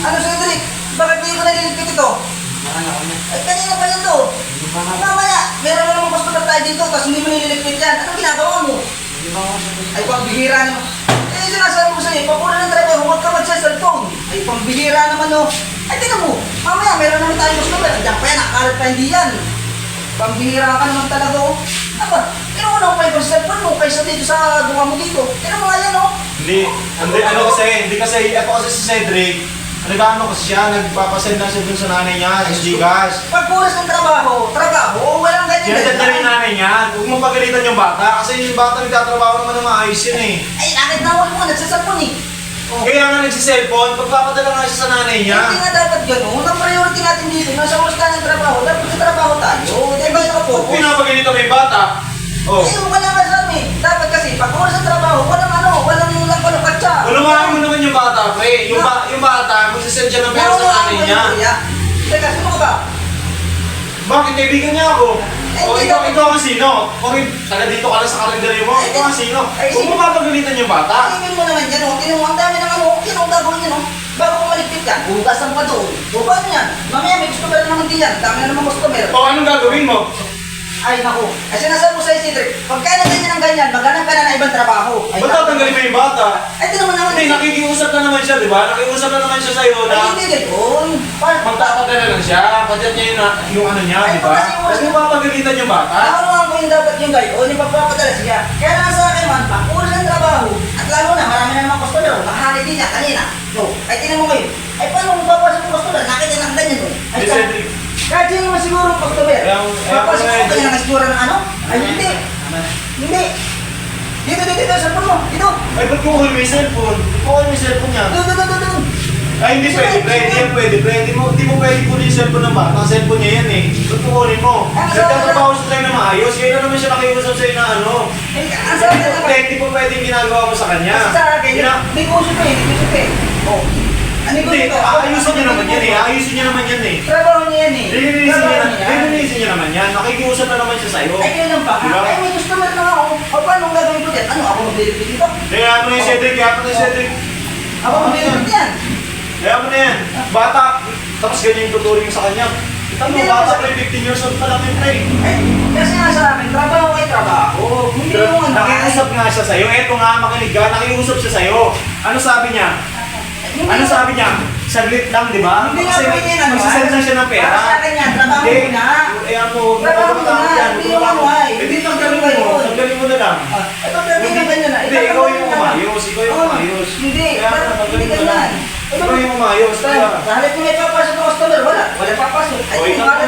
Ano, Cedric? Bakit hindi ko naliligpit ito? Ay, kanina pa yun to. Mamaya, meron na namang customer tayo dito, tapos hindi mo nililigpit yan. Anong ginagawa mo? Ay, pambihira naman. Eh, sinasabi ko sa'yo, pagpura ng driver, huwag ka mag-cellphone. Ay, pambihira naman, no. Ay, tingnan mo, mamaya, meron naman tayong customer. Diyan pa yan, nakakarap pa hindi yan. Pambihira ka naman talaga, oh. Aba, tinaw na ako yung cellphone mo kaysa dito sa bunga mo dito. Tinaw mo nga yan, oh. Hindi kasi, ako kasi si Cedric, nag-ano kasi siya, nagpapasend lang siya dun sa nanay niya, sa Gcash. Pagpuras ng trabaho, walang ganyan. Sinasend niya rin nanay niya, huwag mong pagalitan yung bata, kasi yung bata nagtatrabaho naman ng maayos yun eh. Ay, nakit na mo, nagsasalpon eh. Oh. Kaya nga nagsiselfone, pagpapadala nga siya sa nanay niya. Hindi nga dapat gano'n. Ang priority natin dito, nasa oras ka ng trabaho, dapat sa trabaho tayo. Diba sa Huwag focus? pinapagalita mo yung bata. Oh. Eh, wala nga sa amin. Dapat kasi, pag oras sa trabaho, walang lakot-lakotsa. Tulungan mo naman yung bata, pre. Yung bata, magsisend siya ng pera sa nanay niya. Teka, sino ka ba? Bakit kaibigan niya ako? Eh, O hindi ikaw dapat- ang sino? O taga dito ka lang sa kalendaryo mo, ikaw ang sino? Ay, Huwag mo papagalitan yung bata. Tingin mo naman yan, oh. Tingin mo, ang dami ng ano, tinong gagawin yan, oh. Bago ko maligpit yan, hugasan pa doon. O paano yan? Mamaya may customer naman din yan. Dami na naman customer. O anong gagawin mo? Ay, naku. Ay, sinasabi ko sa'yo, Cedric, pagka na ganyan ng ganyan, maghanap ka na ng ibang trabaho. Ay, Ba't tatanggalin mo yung bata? Ay, ito naman naman. Hindi, nakikiusap na naman siya, di ba? Nakikiusap na naman siya sa'yo Ay, na hindi ganyan. magtapadala lang siya. Padyat niya yung ano niya, Ay, di ba? kasi yung- Huwag mo papagalitan yung bata. Nakunuhan ko yung dapat yung gayon, yung pagpapadala siya. Kaya nga sa akin man, pag oras ng trabaho, at lalo na, marami na naman customer, nakahali din niya kanina. No, ay tinan mo ngayon. Ay, paano kung papasok yung customer? Nakita ng ganyan doon. Ay, Hey, Cedric. kahit sino naman siguro ang customer. Papasok ko kanya ng istura ng ano? Ay, hindi. Hindi. Dito, cellphone mo. Dito. Ay, ba't kukuhin mo yung cellphone? Kukuhin mo yung cellphone niya. Doon. Ay, hindi pwede, pre. Hindi yan pwede, pre. Hindi mo pwede kunin yung cellphone ng bata. Ang cellphone niya yan eh. Ba't kukunin mo? Nagtatrabaho siya sa'yo na maayos. Kaya na naman siya nakiusap sa'yo na ano. Ay, ang sabi na naman. Hindi po pwede yung ginagawa mo sa kanya. Kasi sa akin, hindi ko usip eh. Oh. Ano ko Hindi, dito? aayusin niya naman yan eh. Aayusin niya naman yan eh. Trabaho niya yan eh. Lilinisin niya naman yan. Nakikiusap na naman siya sa'yo. Ay, kaya lang ba? Diba? Ay, may customer na ako. O, paano ang gagawin ko dyan? Ano, ako maglilipid dito? Kaya ano na yung Cedric, kaya ano na yung Cedric. Ako maglilipid yan. Kaya mo na yan. Bata, tapos ganyan yung tuturing mo sa kanya. Kita mo, bata pre, 15 years old pa lang yung pre. Ay, kasi nga sa akin, trabaho ay trabaho. Hindi yung ano. Nakiusap nga siya sa'yo. Eto nga, makinig ka. Nakiusap siya sa'yo. Ano sabi niya? Ano sabi niya? Saglit lang, di ba? Hindi nga pwede yan. Magsasend lang siya ng pera. Para sa akin yan, trabaho Hindi. mo na. Eh ano, Trabaho mo na. Hindi yung ano ay. Hindi, tanggalin mo. Tanggalin mo na lang. Ay, pagdating ka ganyan na. Hindi, ikaw yung umayos. Ikaw yung umayos. Hindi, Kaya ano, hindi tanggalin mo na ganyan. lang. Ikaw yung umayos. Sa halip mo may papasok ng customer, wala papasok. Ay, O, kung ikaw parang